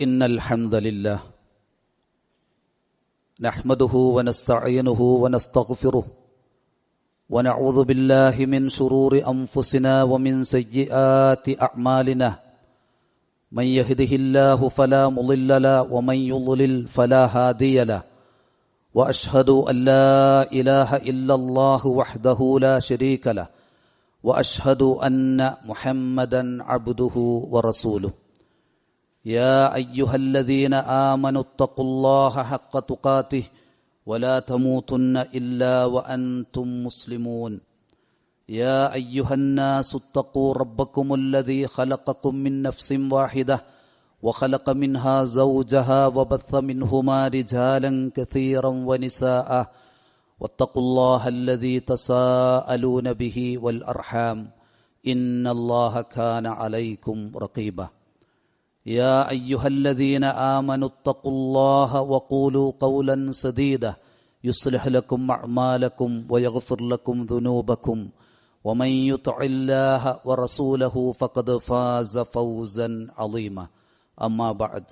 إن الحمد لله نحمده ونستعينه ونستغفره ونعوذ بالله من شرور أنفسنا ومن سيئات أعمالنا من يهده الله فلا مضل له ومن يضلل فلا هادي له وأشهد أن لا إله إلا الله وحده لا شريك له وأشهد أن محمدا عبده ورسوله يا أيها الذين آمنوا اتقوا الله حق تقاته ولا تموتن إلا وأنتم مسلمون يا أيها الناس اتقوا ربكم الذي خلقكم من نفس واحدة وخلق منها زوجها وبث منهما رجالا كثيرا ونساء واتقوا الله الذي تساءلون به والأرحام إن الله كان عليكم رقيبا يا أيها الذين آمنوا اتقوا الله وقولوا قولا سديدا يصلح لكم أعمالكم ويغفر لكم ذنوبكم ومن يطع الله ورسوله فقد فاز فوزا عظيما أما بعد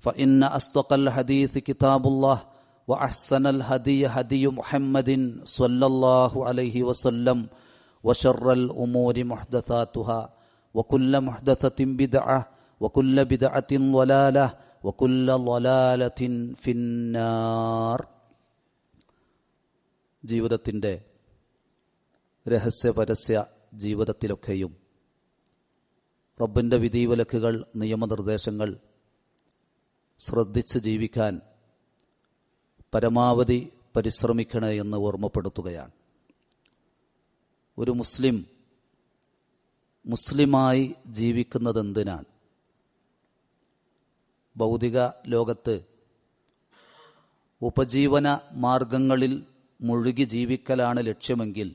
فإن أصدق الحديث كتاب الله وأحسن الهدي هدي محمد صلى الله عليه وسلم وشر الأمور محدثاتها وكل محدثة بدعة وكل بدعة ضلالة وكل ضلالة في النار. ജീവിതത്തിൻ്റെ രഹസ്യ പരസ്യ ജീവിതത്തിലൊക്കെയും റബ്ബിൻ്റെ വിധിവിലക്കുകൾ നിയമനിർദ്ദേശങ്ങൾ ശ്രദ്ധിച്ച് ജീവിക്കാൻ പരമാവധി പരിശ്രമിക്കണേ എന്ന് ഓർമ്മപ്പെടുത്തുകയാണ്. ഒരു മുസ്ലിമായി ജീവിക്കുന്നത് എന്തിനാണ്? ഭൗതിക ലോകത്ത് ഉപജീവന മാർഗങ്ങളിൽ മുഴുകി ജീവിക്കലാണ് ലക്ഷ്യമെങ്കിൽ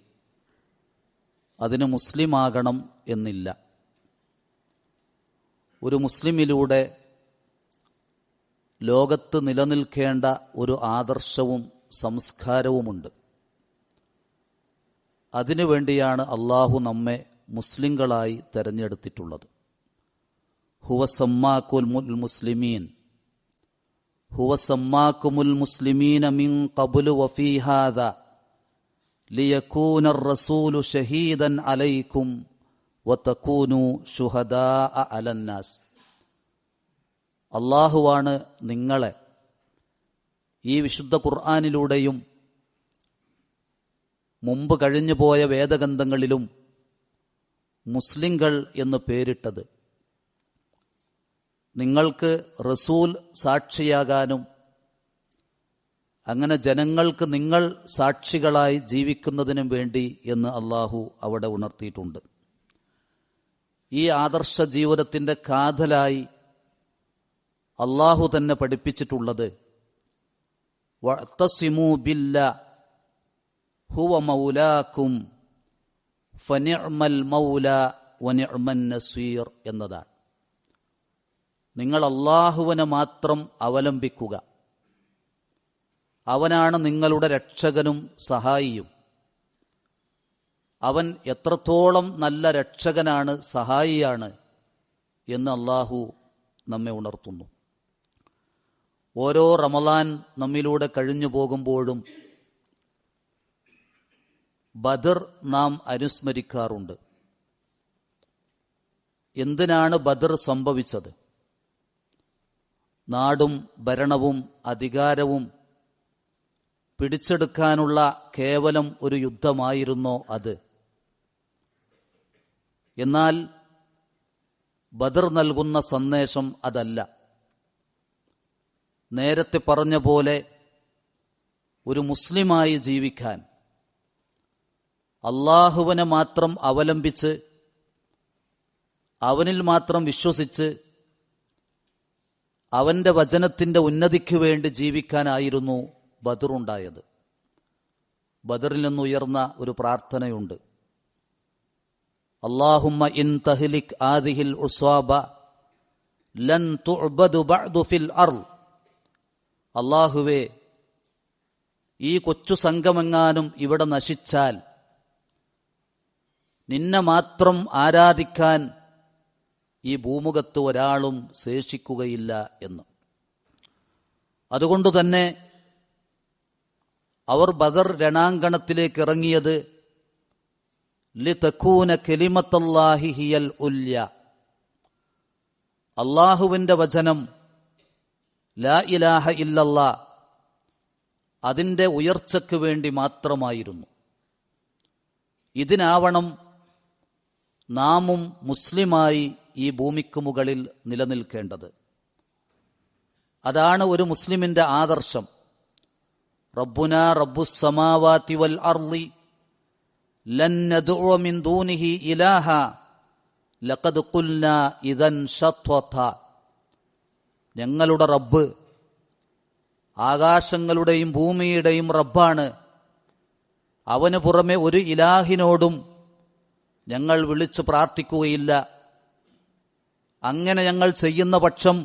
അതിന് മുസ്ലിമാകണം എന്നില്ല. ഒരു മുസ്ലിമിലൂടെ ലോകത്ത് നിലനിൽക്കേണ്ട ഒരു ആദർശവും സംസ്കാരവുമുണ്ട്. അതിനുവേണ്ടിയാണ് അള്ളാഹു നമ്മെ മുസ്ലിങ്ങളായി തെരഞ്ഞെടുത്തിട്ടുള്ളത്. ഹുവ സമ്മാക്കുൽ മുസ്ലിമീൻ ഹുവ സമ്മാക്കുമുൽ മുസ്ലിമീന മിൻ ഖബ്ലു വഫീ ഹാദാ ലിയകൂന റസൂലു ഷഹീദൻ അലൈക്കും വതകൂനു ശുഹദാഅ അലന്നാസ്. അള്ളാഹുവാണ് നിങ്ങളെ ഈ വിശുദ്ധ ഖുർആനിലൂടെയും മുമ്പ് കഴിഞ്ഞുപോയ വേദഗ്രന്ഥങ്ങളിലും മുസ്ലിങ്ങൾ എന്ന് പേരിട്ടത്. നിങ്ങൾക്ക് റസൂൽ സാക്ഷിയാകാനും അങ്ങനെ ജനങ്ങൾക്ക് നിങ്ങൾ സാക്ഷികളായി ജീവിക്കുന്നതിനും വേണ്ടി എന്ന് അള്ളാഹു അവിടെ ഉണർത്തിയിട്ടുണ്ട്. ഈ ആദർശ ജീവിതത്തിൻ്റെ കാതലായി അള്ളാഹു തന്നെ പഠിപ്പിച്ചിട്ടുള്ളത് വഅ്തസിമൂ ബില്ലാഹ് ഹുവ മൗലാക്കും ഫനിഅ്മൽ മൗലാ വനിഅ്മൻ നസീർ എന്നതാണ്. നിങ്ങൾ അള്ളാഹുവിനെ മാത്രം അവലംബിക്കുക. അവനാണ് നിങ്ങളുടെ രക്ഷകനും സഹായിയും. അവൻ എത്രത്തോളം നല്ല രക്ഷകനാണ്, സഹായിയാണ് എന്ന് അള്ളാഹു നമ്മെ ഉണർത്തുന്നു. ഓരോ റമളാൻ നമ്മിലൂടെ കഴിഞ്ഞു പോകുമ്പോഴും ബദർ നാം അനുസ്മരിക്കാറുണ്ട്. എന്തിനാണ് ബദർ സംഭവിച്ചത്? നാടും ഭരണവും അധികാരവും പിടിച്ചെടുക്കാനുള്ള കേവലം ഒരു യുദ്ധമായിരുന്നോ അത്? എന്നാൽ ബദർ നൽകുന്ന സന്ദേശം അതല്ല. നേരത്തെ പറഞ്ഞ പോലെ ഒരു മുസ്ലിമായി ജീവിക്കാൻ അള്ളാഹുവിനെ മാത്രം അവലംബിച്ച് അവനിൽ മാത്രം വിശ്വസിച്ച് അവന്റെ വചനത്തിന്റെ ഉന്നതിക്ക് വേണ്ടി ജീവിക്കാനായിരുന്നു ബദറുണ്ടായത്. ബദറിൽ നിന്നുയർന്ന ഒരു പ്രാർത്ഥനയുണ്ട്. അല്ലാഹുമ്മ ഇൻ തഹ്ലിക് ആദിഹിൽ ഉസ്വാബ ലൻ തുഅബദു ബഅദു ഫിൽ അർള്. അല്ലാഹുവേ, ഈ കൊച്ചു സംഘമെങ്ങാനും ഇവിടെ നശിച്ചാൽ നിന്നെ മാത്രം ആരാധിക്കാൻ ഈ ഭൂമുഖത്ത് ഒരാളും ശേഷിക്കുകയില്ല എന്ന്. അതുകൊണ്ട് തന്നെ അവർ ബദർ രണാങ്കണത്തിലേക്ക് ഇറങ്ങിയത് ലിതകൂന കലിമത്തല്ലാഹി ഹിയൽ ഉല്യ, അള്ളാഹുവിൻ്റെ വചനം ലാ ഇലാഹ ഇല്ലല്ലാ അതിൻ്റെ ഉയർച്ചയ്ക്ക് വേണ്ടി മാത്രമായിരുന്നു. ഇതിനാവണം നാമും മുസ്ലിമായി ഈ ഭൂമിക്ക് മുകളിൽ നിലനിൽക്കേണ്ടത്. അതാണ് ഒരു മുസ്ലിമിന്റെ ആദർശം. റബ്ബുനാ റബ്ബുസ് സമാവാതി വൽ അർളി ലൻ നദ്ഉ മിൻ ദൂനിഹി ഇലാഹ ലഖദ് ഖുൽനാ ഇദൻ ശത്വത. ഞങ്ങളുടെ റബ്ബ് ആകാശങ്ങളുടെയും ഭൂമിയുടെയും റബ്ബാണ്. അവന് പുറമെ ഒരു ഇലാഹിനോടും ഞങ്ങൾ വിളിച്ചു പ്രാർത്ഥിക്കുകയില്ല. അങ്ങനെ ഞങ്ങൾ ചെയ്യുന്ന പക്ഷം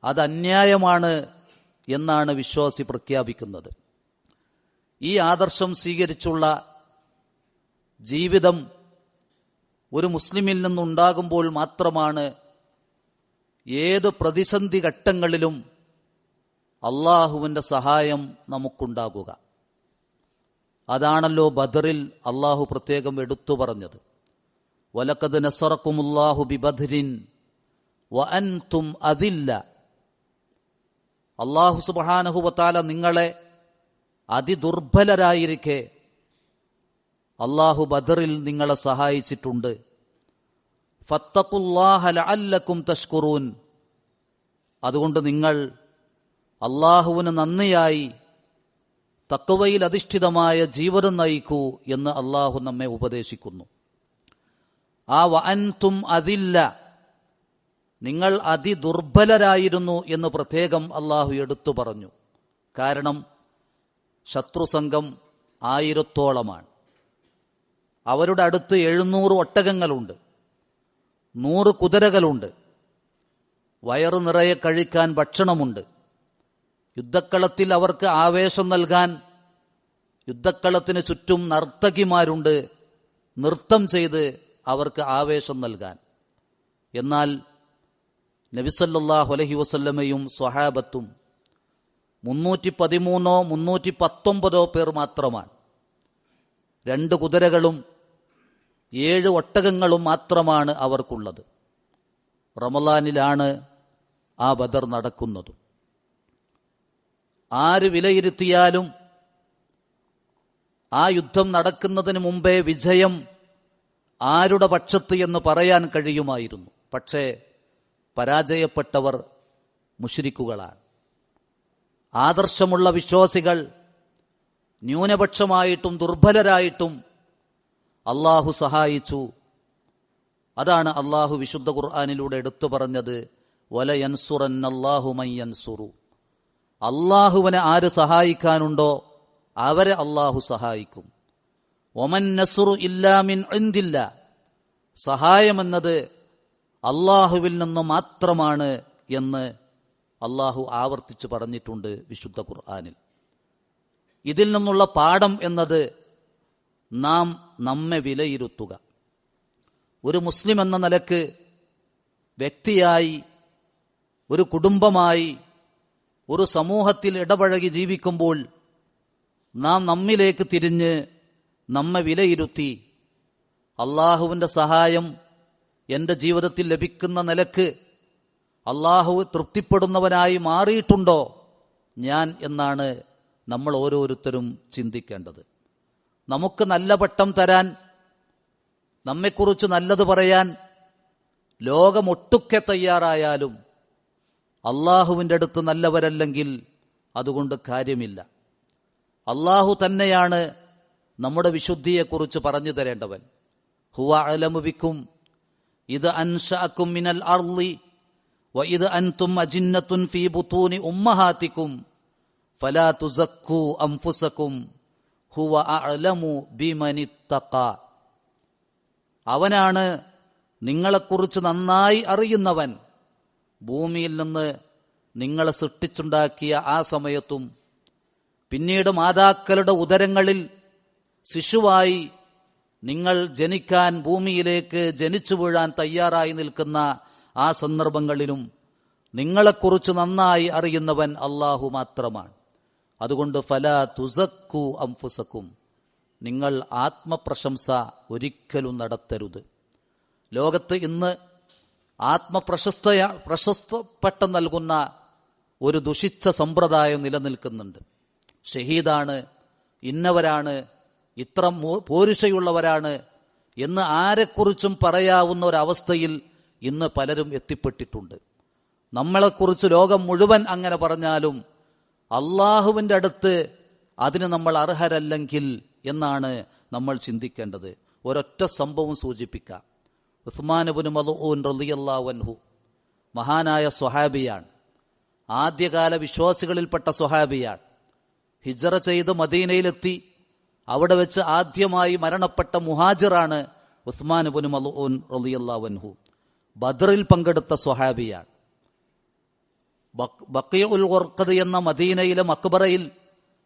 അത് അന്യായമാണ് എന്നാണ് വിശ്വാസി പ്രഖ്യാപിക്കുന്നത്. ഈ ആദർശം സ്വീകരിച്ചുള്ള ജീവിതം ഒരു മുസ്ലിമിൽ നിന്നുണ്ടാകുമ്പോൾ മാത്രമാണ് ഏത് പ്രതിസന്ധി ഘട്ടങ്ങളിലും അള്ളാഹുവിൻ്റെ സഹായം നമുക്കുണ്ടാകുക. അതാണല്ലോ ബദറിൽ അള്ളാഹു പ്രത്യേകം എടുത്തു പറഞ്ഞത്. വലഖദ് നസറക്കുമുല്ലാഹു ബിബദ്രിൻ വഅൻതും അദില്ല. അള്ളാഹു സുബ്ഹാനഹു വതആല നിങ്ങളെ അതിദുർബലരായിരിക്കെ അള്ളാഹു ബദറിൽ നിങ്ങളെ സഹായിച്ചിട്ടുണ്ട്. ഫത്തഖുല്ലാഹ ലഅല്ലക്കും തഷ്കുറൂൻ. അതുകൊണ്ട് നിങ്ങൾ അള്ളാഹുവിന് നന്ദിയായി തഖ്വയിൽ അധിഷ്ഠിതമായ ജീവിതം നയിക്കൂ എന്ന് അള്ളാഹു നമ്മെ ഉപദേശിക്കുന്നു. ആ വഅൻതും അദില്ല, നിങ്ങൾ അതിദുർബലരായിരുന്നു എന്ന് പ്രത്യേകം അള്ളാഹു എടുത്തു പറഞ്ഞു. കാരണം ശത്രുസംഘം 1000-ഓളമാണ്. അവരുടെ അടുത്ത് 700 ഒട്ടകങ്ങളുണ്ട്, 100 കുതിരകളുണ്ട്, വയറു നിറയെ കഴിക്കാൻ ഭക്ഷണമുണ്ട്. യുദ്ധക്കളത്തിൽ അവർക്ക് ആവേശം നൽകാൻ യുദ്ധക്കളത്തിന് ചുറ്റും നർത്തകിമാരുണ്ട്, നൃത്തം ചെയ്ത് അവർക്ക് ആവേശം നൽകാൻ. എന്നാൽ നബി സല്ലല്ലാഹു അലൈഹി വസല്ലമയും സ്വഹാബത്തും 313 319 പേർ മാത്രമാണ്. 2 കുതിരകളും 7 ഒട്ടകങ്ങളും മാത്രമാണ് അവർക്കുള്ളത്. റമളാനിലാണ് ആ ബദർ നടക്കുന്നത്. ആര് വിലയിരുത്തിയാലും ആ യുദ്ധം നടക്കുന്നതിന് മുമ്പേ വിജയം ആരുടെ പക്ഷത്ത് എന്ന് പറയാൻ കഴിയുമായിരുന്നു. പക്ഷേ പരാജയപ്പെട്ടവർ മുശ്രിക്കുകളാണ്. ആദർശമുള്ള വിശ്വാസികൾ ന്യൂനപക്ഷമായിട്ടും ദുർബലരായിട്ടും അള്ളാഹു സഹായിച്ചു. അതാണ് അള്ളാഹു വിശുദ്ധ ഖുർആനിലൂടെ എടുത്തു പറഞ്ഞത്, വലയൻസുറന്നല്ലാഹു മൻ യൻസുറു. അള്ളാഹുവിനെ ആര് സഹായിക്കാനുണ്ടോ അവരെ അള്ളാഹു സഹായിക്കും. വമൻ നസ്റു ഇല്ലാ മിൻ ഇൻദില്ല. സഹായമെന്നത് അള്ളാഹുവിൽ നിന്ന് മാത്രമാണ് എന്ന് അള്ളാഹു ആവർത്തിച്ച് പറഞ്ഞിട്ടുണ്ട് വിശുദ്ധ ഖുർആനിൽ. ഇതിൽ നിന്നുള്ള പാഠം എന്നത് നാം നമ്മെ വിലയിരുത്തുക. ഒരു മുസ്ലിം എന്ന നിലക്ക് വ്യക്തിയായി, ഒരു കുടുംബമായി, ഒരു സമൂഹത്തിൽ ഇടപഴകി ജീവിക്കുമ്പോൾ നാം നമ്മിലേക്ക് തിരിഞ്ഞ് നമ്മെ വിലയിരുത്തി അള്ളാഹുവിൻ്റെ സഹായം എൻ്റെ ജീവിതത്തിൽ ലഭിക്കുന്ന നിലക്ക് അള്ളാഹു തൃപ്തിപ്പെടുന്നവനായി മാറിയിട്ടുണ്ടോ ഞാൻ എന്നാണ് നമ്മൾ ഓരോരുത്തരും ചിന്തിക്കേണ്ടത്. നമുക്ക് നല്ല പട്ടം തരാൻ, നമ്മെക്കുറിച്ച് നല്ലത് പറയാൻ ലോകമൊട്ടുക്കെ തയ്യാറായാലും അള്ളാഹുവിൻ്റെ അടുത്ത് നല്ലവരല്ലെങ്കിൽ അതുകൊണ്ട് കാര്യമില്ല. അള്ളാഹു തന്നെയാണ് നമ്മുടെ വിശുദ്ധിയെക്കുറിച്ച് പറഞ്ഞു തരേണ്ടവൻ. ഹുവ അലമു ബിക്കും ഇത് അൻശഅക്കും മിനൽ അർളി വ ഇത് അൻതും അജിന്നത്തുൻ ഫീ ബുതൂനി ഉമ്മഹാതിക്കും ഫലാ തുസക്കൂ അൻഫുസക്കും ഹുവ അഅലമു ബിമനിത്തഖ. അവനാണ് നിങ്ങളെക്കുറിച്ച് നന്നായി അറിയുന്നവൻ. ഭൂമിയിൽ നിന്ന് നിങ്ങളെ സൃഷ്ടിച്ചുണ്ടാക്കിയ ആ സമയത്തും പിന്നീട് മാതാക്കളുടെ ഉദരങ്ങളിൽ ശിശുവായി നിങ്ങൾ ജനിക്കാൻ ഭൂമിയിലേക്ക് ജനിച്ചു വീഴാൻ തയ്യാറായി നിൽക്കുന്ന ആ സന്ദർഭങ്ങളിലും നിങ്ങളെക്കുറിച്ച് നന്നായി അറിയുന്നവൻ അല്ലാഹു മാത്രമാണ്. അതുകൊണ്ട് ഫലാ തുസക്കു അംഫുസക്കും, നിങ്ങൾ ആത്മപ്രശംസ ഒരിക്കലും നടത്തരുത്. ലോകത്ത് ഇന്ന് പ്രശസ്തപ്പെട്ട നൽകുന്ന ഒരു ദുഷിച്ച സമ്പ്രദായം നിലനിൽക്കുന്നുണ്ട്. ഷഹീദാണ്, ഇന്നവരാണ്, ഇത്ര പോരുഷയുള്ളവരാണ് എന്ന് ആരെക്കുറിച്ചും പറയാവുന്ന ഒരവസ്ഥയിൽ ഇന്ന് പലരും എത്തിപ്പെട്ടിട്ടുണ്ട്. നമ്മളെക്കുറിച്ച് ലോകം മുഴുവൻ അങ്ങനെ പറഞ്ഞാലും അള്ളാഹുവിൻ്റെ അടുത്ത് അതിന് നമ്മൾ അർഹരല്ലെങ്കിൽ എന്നാണ് നമ്മൾ ചിന്തിക്കേണ്ടത്. ഒരൊറ്റ സംഭവം സൂചിപ്പിക്കാം. ഉസ്മാൻ ഇബ്നു മദ്ഊൻ റളിയല്ലാഹു അൻഹു മഹാനായ സ്വഹാബിയാണ്. ആദ്യകാല വിശ്വാസികളിൽപ്പെട്ട സ്വഹാബിയാണ്. ഹിജ്റ ചെയ്ത് മദീനയിലെത്തി അവിടെ വെച്ച് ആദ്യമായി മരണപ്പെട്ട മുഹാജിറാണ് ഉസ്മാൻ ഇബ്നു മദ്ഊൻ റളിയല്ലാഹു അൻഹു. ബദറിൽ പങ്കെടുത്ത സ്വഹാബിയാണ്. ബഖീഉൽ ഗർഖദ് എന്ന മദീനയിലെ മക്ബറയിൽ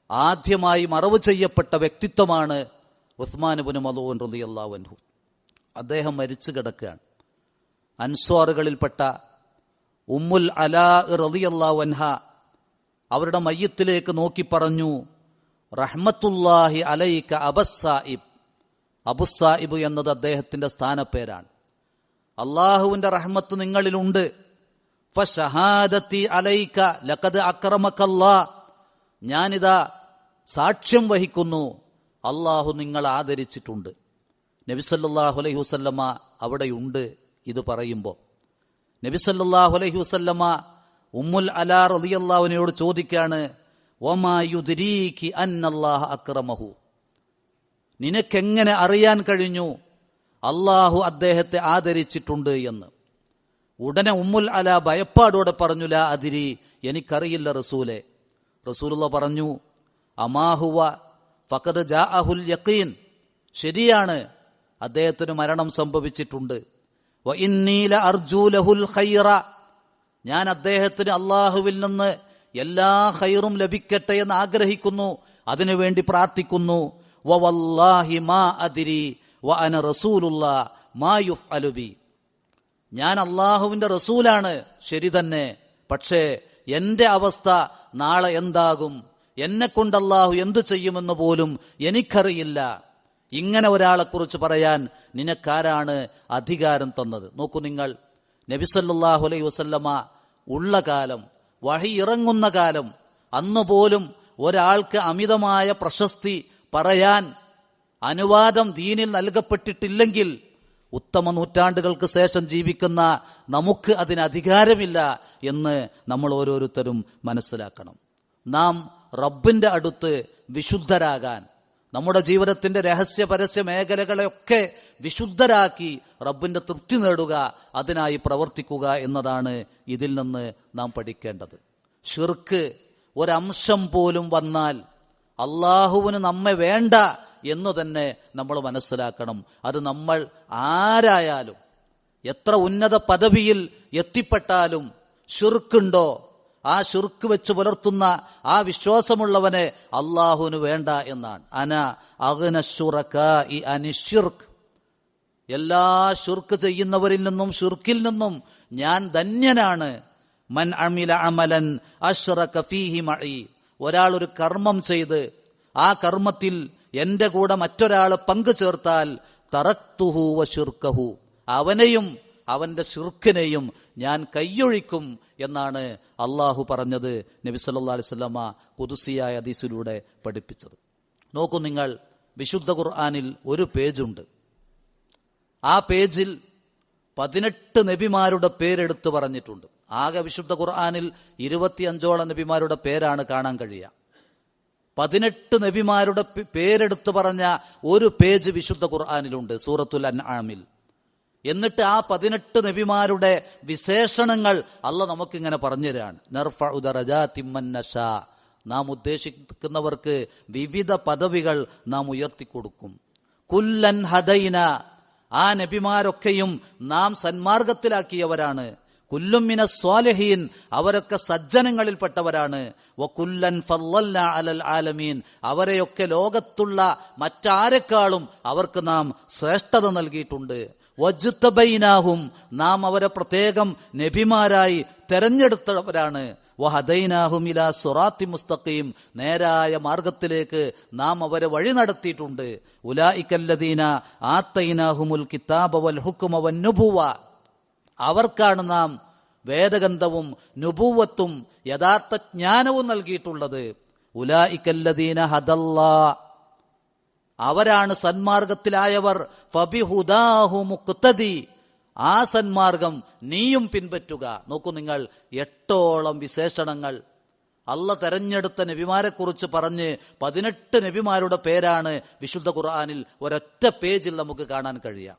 ആദ്യമായി മറവ് ചെയ്യപ്പെട്ട വ്യക്തിത്വമാണ് ഉസ്മാൻ ഇബ്നു മദ്ഊൻ റളിയല്ലാഹു അൻഹു. അദ്ദേഹം മരിച്ചു കിടക്കുകയാണ്. അൻസ്വാറുകളിൽപ്പെട്ട ഉമ്മുൽ അലാ റളിയല്ലാഹു അൻഹ അവരുടെ മയ്യത്തിലേക്ക് നോക്കി പറഞ്ഞു, റഹ്മത്തുല്ലാഹി അലൈക അബസ്സായിബ്. അബുസായിബ് എന്നത് അദ്ദേഹത്തിന്റെ സ്ഥാനപ്പേരാണ്. അള്ളാഹുവിന്റെ റഹ്മത്ത് നിങ്ങളിലുണ്ട്. ഫശഹാദത്തി അലൈക ലഖദ് അക്രമകല്ലാ, ഞാനിതാ സാക്ഷ്യം വഹിക്കുന്നു, അള്ളാഹു നിങ്ങളെ ആദരിച്ചിട്ടുണ്ട്. നബി സല്ലല്ലാഹു അലൈഹി വസല്ലമ അവിടെയുണ്ട് ഇത് പറയുമ്പോൾ. നബി സല്ലല്ലാഹു അലൈഹി വസല്ലമ ഉമ്മുൽ അലാ റളിയല്ലാഹു അൻഹയോട് ചോദിക്കാണ്, വമാ യുദ്രീകി അന്നല്ലാഹ അക്രമഹു, നിനക്കെങ്ങനെ അറിയാൻ കഴിഞ്ഞു അള്ളാഹു അദ്ദേഹത്തെ ആദരിച്ചിട്ടുണ്ട് എന്ന്. ഉടനെ ഉമ്മുൽ അല ഭയപ്പാടോടെ പറഞ്ഞു, ലാ അദിരി, എനിക്കറിയില്ല റസൂലെ. റസൂലുള്ള പറഞ്ഞു, അമാഹുവ ഫഖദ് ജാഅഹുൽ യഖീൻ, ശരിയാണ്, അദ്ദേഹത്തിന് മരണം സംഭവിച്ചിട്ടുണ്ട്. വ ഇന്നി ലഅർജൂ ലഹുൽ ഖൈറ, ഞാൻ അദ്ദേഹത്തിന് അള്ളാഹുവിൽ നിന്ന് എല്ലാ ഖൈറും ലഭിക്കട്ടെ എന്ന് ആഗ്രഹിക്കുന്നു, അതിനുവേണ്ടി പ്രാർത്ഥിക്കുന്നു. വ വല്ലാഹി മാ അദ്രി വ അന റസൂലുള്ളാ മാ യുഫ്അലു ബി, ഞാൻ അള്ളാഹുവിന്റെ റസൂലാണ്, ശരി തന്നെ, പക്ഷേ എന്റെ അവസ്ഥ നാളെ എന്താകും, എന്നെക്കൊണ്ട് അള്ളാഹു എന്തു ചെയ്യുമെന്ന് പോലും എനിക്കറിയില്ല. ഇങ്ങനെ ഒരാളെക്കുറിച്ച് പറയാൻ നിനക്കാരാണ് അധികാരം തന്നത്? നോക്കൂ നിങ്ങൾ, നബി സല്ലല്ലാഹു അലൈഹി വസല്ലമ ഉള്ള കാലം, വഹി ഇറങ്ങുന്ന കാലം, അന്നുപോലും ഒരാൾക്ക് അമിതമായ പ്രശസ്തി പറയാൻ അനുവാദം ദീനിൽ നൽകപ്പെട്ടിട്ടില്ലെങ്കിൽ ഉത്തമ നൂറ്റാണ്ടുകൾക്ക് ശേഷം ജീവിക്കുന്ന നമുക്ക് അതിന് അധികാരമില്ല എന്ന് നമ്മൾ ഓരോരുത്തരും മനസ്സിലാക്കണം. നാം റബ്ബിന്റെ അടുത്ത് വിശുദ്ധരാകാൻ, നമ്മുടെ ജീവിതത്തിന്റെ രഹസ്യ പരസ്യ മേഖലകളെയൊക്കെ വിശുദ്ധരാക്കി റബ്ബിന്റെ തൃപ്തി നേടുക, അതിനായി പ്രവർത്തിക്കുക എന്നതാണ് ഇതിൽ നിന്ന് നാം പഠിക്കേണ്ടത്. ശിർക്ക് ഒരംശം പോലും വന്നാൽ അള്ളാഹുവിന് നമ്മെ വേണ്ട എന്ന് തന്നെ നമ്മൾ മനസ്സിലാക്കണം. അത് നമ്മൾ ആരായാലും എത്ര ഉന്നത പദവിയിൽ എത്തിപ്പെട്ടാലും ശിർക്കുണ്ടോ, ആ ശിർക്ക് വെച്ച് പുലർത്തുന്ന ആ വിശ്വാസമുള്ളവനെ അള്ളാഹുവിന് വേണ്ട എന്നാണ്. അന അഗ്ന ശുറകാഇ അനിശ്ശിർക്ക്, എല്ലാ ശിർക്ക് ചെയ്യുന്നവരിൽ നിന്നും ശിർക്കിൽ നിന്നും ഞാൻ ധന്യനാണ്. മൻ അമില അമലൻ അശ്റക ഫീഹി മഈ, ഒരാൾ ഒരു കർമ്മം ചെയ്ത് ആ കർമ്മത്തിൽ എന്റെ കൂടെ മറ്റൊരാള് പങ്കു ചേർത്താൽ തറക്തുഹു വ ശിർക്കഹു, അവനെയും അവന്റെ ശിർക്കിനെയും ഞാൻ കയ്യൊഴിക്കും എന്നാണ് അള്ളാഹു പറഞ്ഞത്, നബി സല്ലല്ലാഹു അലൈഹി വസല്ലമ ഖുദ്സിയായ ഹദീസിലൂടെ പഠിപ്പിച്ചത്. നോക്കൂ നിങ്ങൾ, വിശുദ്ധ ഖുർആനിൽ ഒരു പേജുണ്ട്. ആ പേജിൽ 18 നബിമാരുടെ പേരെടുത്ത് പറഞ്ഞിട്ടുണ്ട്. ആകെ വിശുദ്ധ ഖുർആനിൽ 25ഓളം നബിമാരുടെ പേരാണ് കാണാൻ കഴിയുക. 18 നബിമാരുടെ പേരെടുത്ത് പറഞ്ഞ ഒരു പേജ് വിശുദ്ധ ഖുർആനിലുണ്ട്, സൂറത്തുൽ അൻആമിൽ. എന്നിട്ട് ആ 18 നബിമാരുടെ വിശേഷണങ്ങൾ അള്ളാഹ് നമുക്കിങ്ങനെ പറഞ്ഞു തരാണ്. നർഫഉ ദറജാതിൻ മൻ നശാ, നാം ഉദ്ദേശിക്കുന്നവർക്ക് വിവിധ പദവികൾ നാം ഉയർത്തിക്കൊടുക്കും. കുല്ലൻ ഹദൈന, ആ നബിമാരൊക്കെയും നാം സന്മാർഗത്തിലാക്കിയവരാണ്. കുല്ലും മിനസ് സ്വാലിഹീൻ, അവരൊക്കെ സജ്ജനങ്ങളിൽപ്പെട്ടവരാണ്. വകുല്ലൻ ഫളൽനാ അലൽ ആലമീൻ, അവരെയൊക്കെ ലോകത്തുള്ള മറ്റാരെക്കാളും അവർക്ക് നാം ശ്രേഷ്ഠത നൽകിയിട്ടുണ്ട്. വജ്തബൈനാഹും, നാം അവരെ പ്രത്യേകം നബിമാരായി തെരഞ്ഞെടുത്തവരാണ്. വഹദൈനാഹും ഇലാ സിറാത്തി മുസ്തഖീം, നേരായ മാർഗത്തിലേക്ക് നാം അവരെ വഴി നടത്തിയിട്ടുണ്ട്. ഉലൈകല്ലദീന ആതൈനാഹുമുൽ കിതാബ വൽ ഹുക്മ വന്നുബുവ, അവർക്കാണ് നാം വേദഗന്ധവും നുബുവത്തും യഥാർത്ഥ ജ്ഞാനവും നൽകിയിട്ടുള്ളത്. ഉലൈകല്ലദീന ഹദല്ലാ, അവരാണ് സന്മാർഗത്തിലായവർ. ഫബിഹുദാഹു മുഖ്തദി, ആ സന്മാർഗം നീയും പിൻപറ്റുക. നോക്കൂ നിങ്ങൾ, 8ഓളം വിശേഷണങ്ങൾ അള്ള തെരഞ്ഞെടുത്ത നബിമാരെ കുറിച്ച് പറഞ്ഞ് 18 നബിമാരുടെ പേരാണ് വിശുദ്ധ ഖുർആനിൽ ഒരൊറ്റ പേജിൽ നമുക്ക് കാണാൻ കഴിയാം.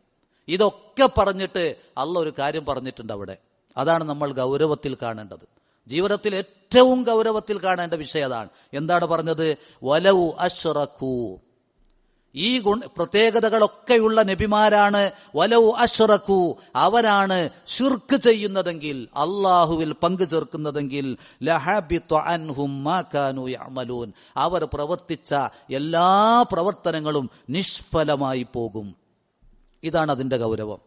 ഇതൊക്കെ പറഞ്ഞിട്ട് അള്ള ഒരു കാര്യം പറഞ്ഞിട്ടുണ്ട് അവിടെ. അതാണ് നമ്മൾ ഗൗരവത്തിൽ കാണേണ്ടത്. ജീവിതത്തിൽ ഏറ്റവും ഗൗരവത്തിൽ കാണേണ്ട വിഷയം അതാണ്. എന്താണ് പറഞ്ഞത്? വലൗ അശ്റകൂ, ഈ പ്രത്യേകതകളൊക്കെയുള്ള നബിമാരാണ്. വലൗ അശ്റകൂ, അവരാണ് ശിർക്ക് ചെയ്യുന്നതെങ്കിൽ, അള്ളാഹുവിൽ പങ്കു ചേർക്കുന്നതെങ്കിൽ, ലഹബിത അൻഹും മാ കാനൂ യഅമലൂൻ, അവർ പ്രവർത്തിച്ച എല്ലാ പ്രവർത്തനങ്ങളും നിഷ്ഫലമായി പോകും. ഇതാണ് അതിന്റെ ഗൗരവം.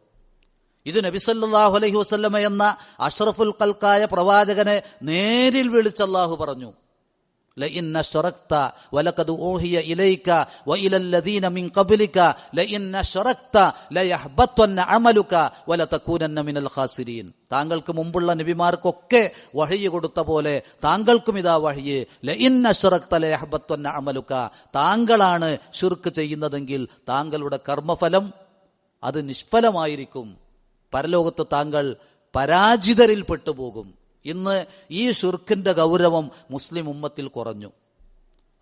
ഇത് നബി സല്ലല്ലാഹു അലൈഹി വസല്ലമ എന്ന അഷ്റഫുൽ ഖൽഖായ പ്രവാചകനെ നേരിൽ വിളിച്ച് അല്ലാഹു പറഞ്ഞു, ലഇൻ അശ്റക്ത വലഖദ് ഊഹിയ ഇലൈക വഇലല്ലദീന മിൻ ഖബ്ലിക ലഇൻ അശ്റക്ത ലയഹ്ബതന്ന അമലുക വലതകൂനന്ന മിനൽ ഖാസിരീൻ. താങ്കൾക്ക് മുമ്പുള്ള നബിമാർക്കൊക്കെ വഹയി കൊടുത്ത പോലെ താങ്കൾക്കും ഇതാ വഹയി. ലഇൻ അശ്റക്ത ലയഹ്ബതന്ന അമലുക, താങ്കളാണ് ശിർക്ക് ചെയ്യുന്നതെങ്കിൽ താങ്കളുടെ കർമ്മഫലം അത് നിഷ്ഫലമായിരിക്കും. പരലോകത്ത് താങ്കൾ പരാജിതരിൽ പെട്ടുപോകും. ഇന്ന് ഈ ശിർക്കിന്റെ ഗൗരവം മുസ്ലിം ഉമ്മത്തിൽ കുറഞ്ഞു.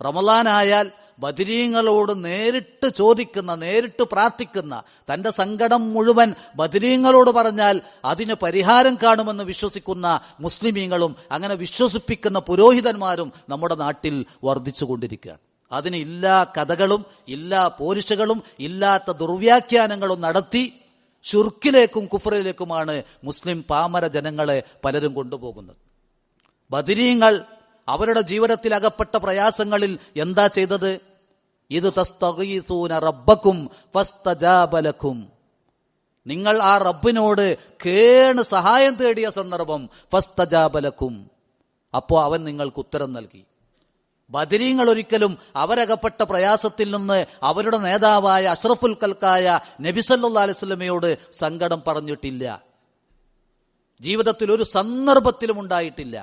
റമളാനായാൽ ബദരീങ്ങളോട് നേരിട്ട് ചോദിക്കുന്ന, നേരിട്ട് പ്രാർത്ഥിക്കുന്ന, തന്റെ സങ്കടം മുഴുവൻ ബദരീങ്ങളോട് പറഞ്ഞാൽ അതിന് പരിഹാരം കാണുമെന്ന് വിശ്വസിക്കുന്ന മുസ്ലിമീങ്ങളും അങ്ങനെ വിശ്വസിപ്പിക്കുന്ന പുരോഹിതന്മാരും നമ്മുടെ നാട്ടിൽ വർദ്ധിച്ചുകൊണ്ടിരിക്കുകയാണ്. അതിന് ഇല്ലാ കഥകളും ഇല്ലാ പോരിശകളും ഇല്ലാത്ത ദുർവ്യാഖ്യാനങ്ങളും നടത്തി ശിർക്കിലേക്കും കുഫറിലേക്കുമാണ് മുസ്ലിം പാമര ജനങ്ങളെ പലരും കൊണ്ടുപോകുന്നത്. ബദരീങ്ങൾ അവരുടെ ജീവിതത്തിൽ അകപ്പെട്ട പ്രയാസങ്ങളിൽ എന്താ ചെയ്തത്? ഇത് തസ്തഗീസൂന റബ്ബക്കും ഫസ്തജാബ ലക്കും, നിങ്ങൾ ആ റബ്ബിനോട് കേണ് സഹായം തേടിയ സന്ദർഭം, ഫസ്തജാബ ലക്കും, അപ്പോ അവൻ നിങ്ങൾക്ക് ഉത്തരം നൽകി. ബദരീങ്ങൾ ഒരിക്കലും അവരകപ്പെട്ട പ്രയാസത്തിൽ നിന്ന് അവരുടെ നേതാവായ അഷ്റഫുൽ ഖൽഖായ നബി സല്ലല്ലാഹു അലൈഹി വസല്ലമയോട് സങ്കടം പറഞ്ഞിട്ടില്ല. ജീവിതത്തിൽ ഒരു സന്ദർഭത്തിലും ഉണ്ടായിട്ടില്ല.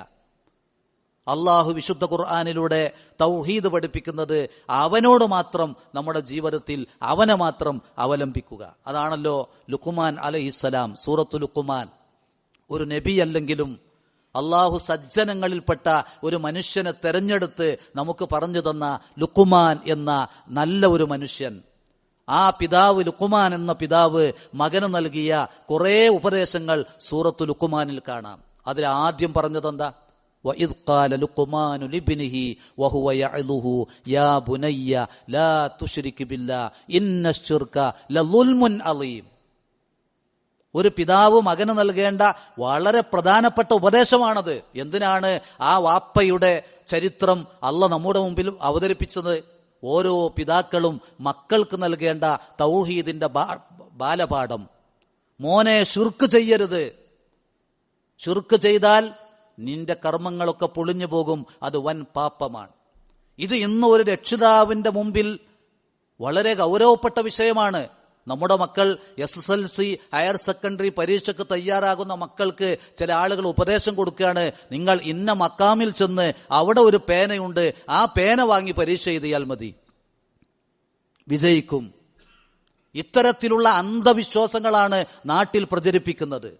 അള്ളാഹു വിശുദ്ധ ഖുർആനിലൂടെ തൗഹീദ് പഠിപ്പിക്കുന്നത് അവനോട് മാത്രം നമ്മുടെ ജീവിതത്തിൽ അവനെ മാത്രം അവലംബിക്കുക. അതാണല്ലോ ലുഖ്മാൻ അലൈഹിസ്സലാം, സൂറത്തു ലുഖ്മാൻ. ഒരു നബി അല്ലെങ്കിലും അള്ളാഹു സജ്ജനങ്ങളിൽപ്പെട്ട ഒരു മനുഷ്യനെ തെരഞ്ഞെടുത്ത് നമുക്ക് പറഞ്ഞു തന്ന ലുഖ്മാൻ എന്ന നല്ല ഒരു മനുഷ്യൻ. ആ പിതാവ്, ലുഖ്മാൻ എന്ന പിതാവ് മകന് നൽകിയ കുറെ ഉപദേശങ്ങൾ സൂറത്തു ലുഖ്മാനിൽ കാണാം. അതിൽ ആദ്യം പറഞ്ഞതെന്താ? വഇദ് ഖാല ലുഖ്മാനു ലിബ്നിഹി വഹുവ യഅലുഹു യാ ബുനയ്യ ലാ തുശ്രിക് ബില്ലാഹ് ഇന്നശ്ശിർക ലളുൽമുൻ അളീം. ഒരു പിതാവ് മകന് നൽകേണ്ട വളരെ പ്രധാനപ്പെട്ട ഉപദേശമാണത്. എന്തിനാണ് ആ വാപ്പയുടെ ചരിത്രം അള്ളാഹ് നമ്മുടെ മുമ്പിൽ അവതരിപ്പിച്ചത്? ഓരോ പിതാക്കളും മക്കൾക്ക് നൽകേണ്ട തൗഹീദിന്റെ ബാലപാഠം. മോനെ ശിർക്ക് ചെയ്യരുത്, ശിർക്ക് ചെയ്താൽ നിന്റെ കർമ്മങ്ങളൊക്കെ പൊളിഞ്ഞു പോകും, അത് വൻ പാപമാണ്. ഇത് ഇന്ന് ഒരു രക്ഷിതാവിന്റെ മുമ്പിൽ വളരെ ഗൗരവപ്പെട്ട വിഷയമാണ്. നമ്മുടെ മക്കൾ SSLC ഹയർ സെക്കൻഡറി പരീക്ഷയ്ക്ക് തയ്യാറാകുന്ന മക്കൾക്ക് ചില ആളുകൾ ഉപദേശം കൊടുക്കുകയാണ്, നിങ്ങൾ ഇന്ന മക്കാമിൽ ചെന്ന് അവിടെ ഒരു പേനയുണ്ട്, ആ പേന വാങ്ങി പരീക്ഷ എഴുതിയാൽ മതി, വിജയിക്കും. ഇത്തരത്തിലുള്ള അന്ധവിശ്വാസങ്ങളാണ് നാട്ടിൽ പ്രചരിപ്പിക്കുന്നത്.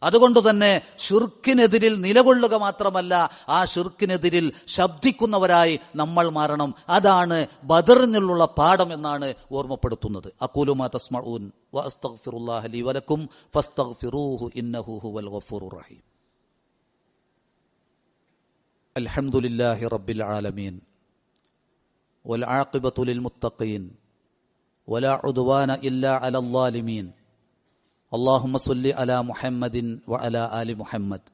അതുകൊണ്ട് തന്നെ ശിർക്കിനെതിരിൽ നിലകൊള്ളുക മാത്രമല്ല, ആ ശിർക്കിനെതിരിൽ ശബ്ദിക്കുന്നവരായി നമ്മൾ മാറണം. അതാണ് ബദറിനുള്ള പാഠം എന്നാണ് ഓർമ്മപ്പെടുത്തുന്നത്. അഖൂലു മാ തസ്മഊൻ വഅസ്തഗ്ഫിറുല്ലാഹ ലി വലക്കും ഫസ്തഗ്ഫിറൂഹു ഇന്നഹു ഹുവൽ ഗഫൂറുർ റഹീം. അൽഹംദുലില്ലാഹി റബ്ബിൽ ആലമീൻ വൽ ആഖിബത്തു ലിൽ മുത്തഖീൻ വലാ ഉദ്വാന ഇല്ലാ അലൽ ളാലിമീൻ അല്ലാഹുമ്മ സ്വല്ലി അലാ മുഹമ്മദിൻ വ അലാ ആലി മുഹമ്മദ്.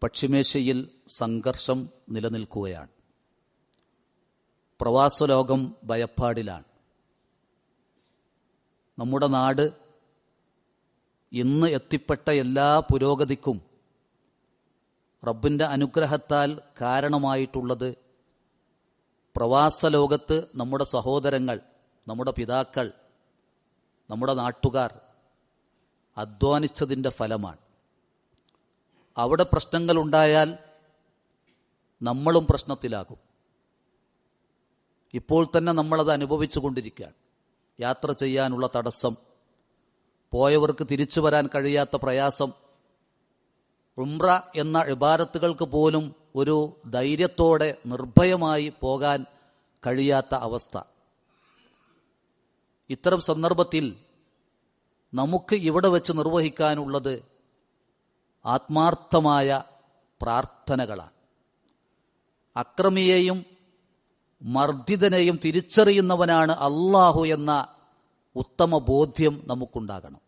പക്ഷിമേശയിൽ സംഘർഷം നിലനിൽക്കുകയാണ്. പ്രവാസലോകം ഭയപ്പാടിലാണ്. നമ്മുടെ നാട് ഇന്ന് എത്തിപ്പെട്ട എല്ലാ പുരോഗതിക്കും റബ്ബിന്റെ അനുഗ്രഹത്താൽ കാരണമായിട്ടുള്ളത് പ്രവാസലോകത്ത് നമ്മുടെ സഹോദരങ്ങൾ, നമ്മുടെ പിതാക്കൾ, നമ്മുടെ നാട്ടുകാർ അധ്വാനിച്ചതിൻ്റെ ഫലമാണ്. അവിടെ പ്രശ്നങ്ങളുണ്ടായാൽ നമ്മളും പ്രശ്നത്തിലാകും. ഇപ്പോൾ തന്നെ നമ്മളത് അനുഭവിച്ചു കൊണ്ടിരിക്കുകയാണ്. യാത്ര ചെയ്യാനുള്ള തടസ്സം, പോയവർക്ക് തിരിച്ചു വരാൻ കഴിയാത്ത പ്രയാസം, ഉംറ എന്ന ഇബാദത്തുകൾക്ക് പോലും ഒരു ധൈര്യത്തോടെ നിർഭയമായി പോകാൻ കഴിയാത്ത അവസ്ഥ. ഇത്തരം സന്ദർഭത്തിൽ നമുക്ക് ഇവിടെ വെച്ച് നിർവഹിക്കാനുള്ളത് ആത്മാർത്ഥമായ പ്രാർത്ഥനകളാണ്. അക്രമിയെയും മർദ്ദിതനെയും തിരിച്ചറിയുന്നവനാണ് അല്ലാഹു എന്ന ഉത്തമ ബോധ്യം നമുക്കുണ്ടാകണം.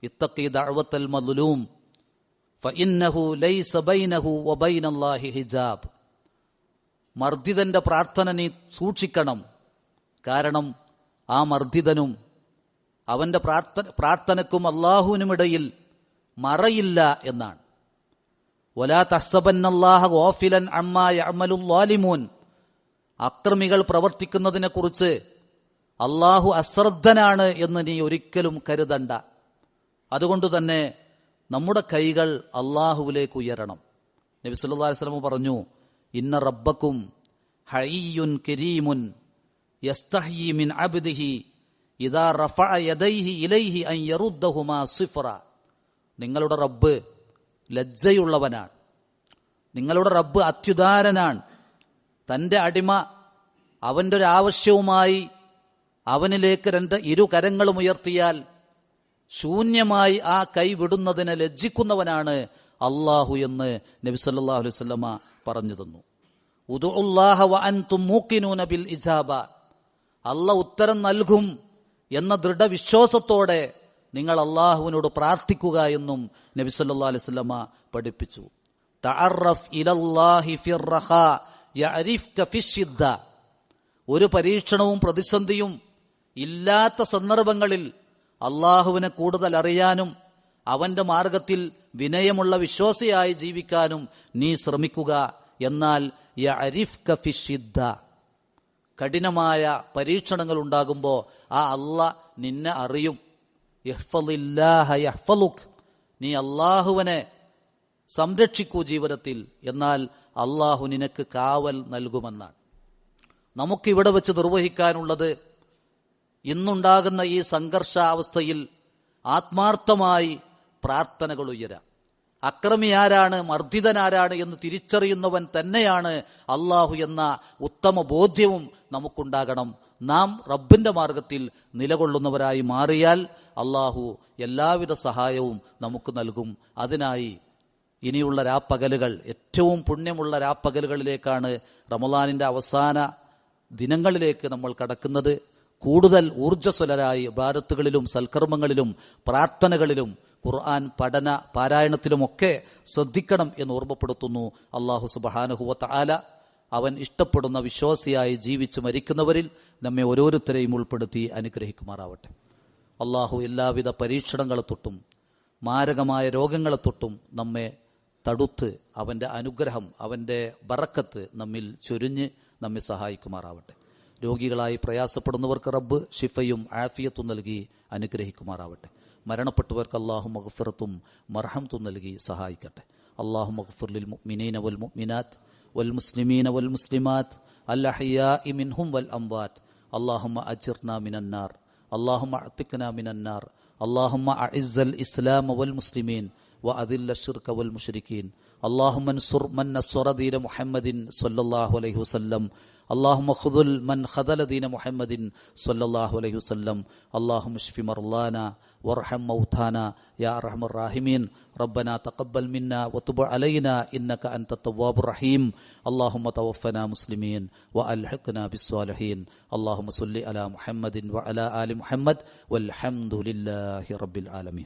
ഇത്തഖി ദഅവത്തൽ മദ്ലൂം ഫഇന്നഹു ലൈസ ബൈനഹു വബൈനല്ലാഹി ഹിജാബ്. മർദ്ദിതന്റെ പ്രാർത്ഥന നീ സൂക്ഷിക്കണം. കാരണം ആ മർദ്ദിതനും അവന്റെ പ്രാർത്ഥനക്കും അല്ലാഹുവിനുമിടയിൽ മറയില്ല എന്നാണ്. വലാ തഹ്സബന്നല്ലാഹ ഗാഫിലൻ അമ്മാ യഅമലുൽ ളാലിമൂൻ. അക്രമികൾ പ്രവർത്തിക്കുന്നതിനെക്കുറിച്ച് അല്ലാഹു അശ്രദ്ധനാണ് എന്ന് നീ ഒരിക്കലും കരുതണ്ട. അതുകൊണ്ട് തന്നെ നമ്മുടെ കൈകൾ അല്ലാഹുവിലേക്ക് ഉയരണം. നബി സല്ലല്ലാഹു അലൈഹി വസല്ലം പറഞ്ഞു, ഇന്ന റബ്ബക്കും ഹയ്യുൻ കരീമുൻ യസ്തഹ്യി മിൻ അബ്ദിഹി ഇദാ റഫഅ യദൈഹി ഇലൈഹി അൻ യറുദ്ദഹുമാ സിഫറ. നിങ്ങളുടെ റബ്ബ് ലജ്ജയുള്ളവനാണ്. നിങ്ങളുടെ റബ്ബ് അത്യുദാരനാണ്. തൻ്റെ അടിമ അവൻ്റെ ഒരു ആവശ്യവുമായി അവനിലേക്ക് രണ്ട് ഇരു കരങ്ങളും ഉയർത്തിയാൽ ശൂന്യമായി ആ കൈ വിടുന്നതിനെ ലജ്ജിക്കുന്നവനാണ് അല്ലാഹു എന്ന് നബി സല്ലല്ലാഹു അലൈഹി വസല്ലമ പറഞ്ഞു തന്നു. ഉദുഉല്ലാഹ വ അൻതും മൂഖിനൂന ബിൽ ഇജാബ. അല്ലാഹു ഉത്തരം നൽകും എന്ന ദൃഢവിശ്വാസത്തോടെ നിങ്ങൾ അല്ലാഹുവിനോട് പ്രാർത്ഥിക്കുക എന്നും നബി സല്ലല്ലാഹു അലൈഹി വസല്ലമ പഠിപ്പിച്ചു. തഅറഫ് ഇലല്ലാഹി ഫിർ റഖാ യഅരിഫ്ക ഫിശ്ശിദ്ദ. ഒരു പരീക്ഷണവും പ്രതിസന്ധിയും ഇല്ലാത്ത സന്ദർഭങ്ങളിൽ അള്ളാഹുവിനെ കൂടുതൽ അറിയാനും അവന്റെ മാർഗത്തിൽ വിനയമുള്ള വിശ്വാസിയായി ജീവിക്കാനും നീ ശ്രമിക്കുക. എന്നാൽ യഅരിഫ്ക ഫിശ്ശിദ്ദ, കഠിനമായ പരീക്ഷണങ്ങൾ ഉണ്ടാകുമ്പോൾ ആ അള്ളാഹ് നിന്നെ അറിയും. യഹ്ഫളില്ലാഹ യഹ്ഫളുക്. നീ അള്ളാഹുവിനെ സംരക്ഷിക്കൂ ജീവിതത്തിൽ, എന്നാൽ അള്ളാഹു നിനക്ക് കാവൽ നൽകുമെന്നാണ്. നമുക്കിവിടെ വെച്ച് നിർവഹിക്കാനുള്ളത് ഇന്നുണ്ടാകുന്ന ഈ സംഘർഷാവസ്ഥയിൽ ആത്മാർത്ഥമായി പ്രാർത്ഥനകൾ ഉയരാം. അക്രമി ആരാണ്, മർദ്ദിതനാരാണ് എന്ന് തിരിച്ചറിയുന്നവൻ തന്നെയാണ് അള്ളാഹു എന്ന ഉത്തമ ബോധ്യവും നമുക്കുണ്ടാകണം. നാം റബ്ബിന്റെ മാർഗത്തിൽ നിലകൊള്ളുന്നവരായി മാറിയാൽ അള്ളാഹു എല്ലാവിധ സഹായവും നമുക്ക് നൽകും. അതിനായി ഇനിയുള്ള രാപ്പകലുകൾ, ഏറ്റവും പുണ്യമുള്ള രാപ്പകലുകളിലേക്കാണ്, റമളാനിന്റെ അവസാന ദിനങ്ങളിലേക്ക് നമ്മൾ കടക്കുന്നത്. കൂടുതൽ ഊർജ്ജസ്വലരായി ഇബാദത്തുകളിലും സൽക്കർമ്മങ്ങളിലും പ്രാർത്ഥനകളിലും ഖുർആൻ പഠന പാരായണത്തിലുമൊക്കെ ശ്രദ്ധിക്കണം എന്ന് ഓർമ്മപ്പെടുത്തുന്നു. അല്ലാഹു സുബ്ഹാനഹു വ തആല അവൻ ഇഷ്ടപ്പെടുന്ന വിശ്വാസിയായി ജീവിച്ചു മരിക്കുന്നവരിൽ നമ്മെ ഓരോരുത്തരെയും ഉൾപ്പെടുത്തി അനുഗ്രഹിക്കുമാറാവട്ടെ. അല്ലാഹു എല്ലാവിധ പരീക്ഷണങ്ങളെ തൊട്ടും മാരകമായ രോഗങ്ങളെ തൊട്ടും നമ്മെ തടുത്ത് അവന്റെ അനുഗ്രഹം, അവന്റെ ബറക്കത്ത് നമ്മിൽ ചൊരിഞ്ഞ് നമ്മെ സഹായിക്കുമാറാവട്ടെ. രോഗികളായി പ്രയാസപ്പെടുന്നവർക്ക് റബ്ബ് ഷിഫയും ആഫിയത്തും നൽകി അനുഗ്രഹിക്കുമാറാവട്ടെ. മരണപ്പെട്ടവർക്ക് അല്ലാഹു മഗ്ഫിറത്തും മർഹമത്തും നൽകി സഹായിക്കട്ടെ. അല്ലാഹു മഗ്ഫിർ ലിൽ മുഅ്മിനീന വൽ മുഅ്മിനാത്ത് വൽ മുസ്ലിമീന വൽ മുസ്ലിമാത്ത് അൽ അഹ്യാഇ മിൻഹും വൽ അംവാത്ത്. അല്ലാഹുമ്മ അജിർനാ മിനൻ നാർ, അല്ലാഹുമ്മ അഅ്തിഖ്നാ മിനൻ നാർ, അല്ലാഹുമ്മ അഇസ്സൽ ഇസ്ലാമ വൽ മുസ്ലിമീൻ വഅദില്ല ശിർക വൽ മുശ്രിക്കീൻ. അല്ലാഹുമ്മ അൻസുർ മൻ നസ്സറ ദീന മുഹമ്മദിൻ സ്വല്ലല്ലാഹു അലൈഹി വസല്ലം. اللهم خذل من خذل دين محمد صلى الله عليه وسلم. اللهم اشف مرضانا وارحم موتانا يا ارحم الراحمين. ربنا تقبل منا وتب علينا انك انت التواب الرحيم. اللهم توفنا مسلمين والحقنا بالصالحين. اللهم صل على محمد وعلى ال محمد والحمد لله رب العالمين.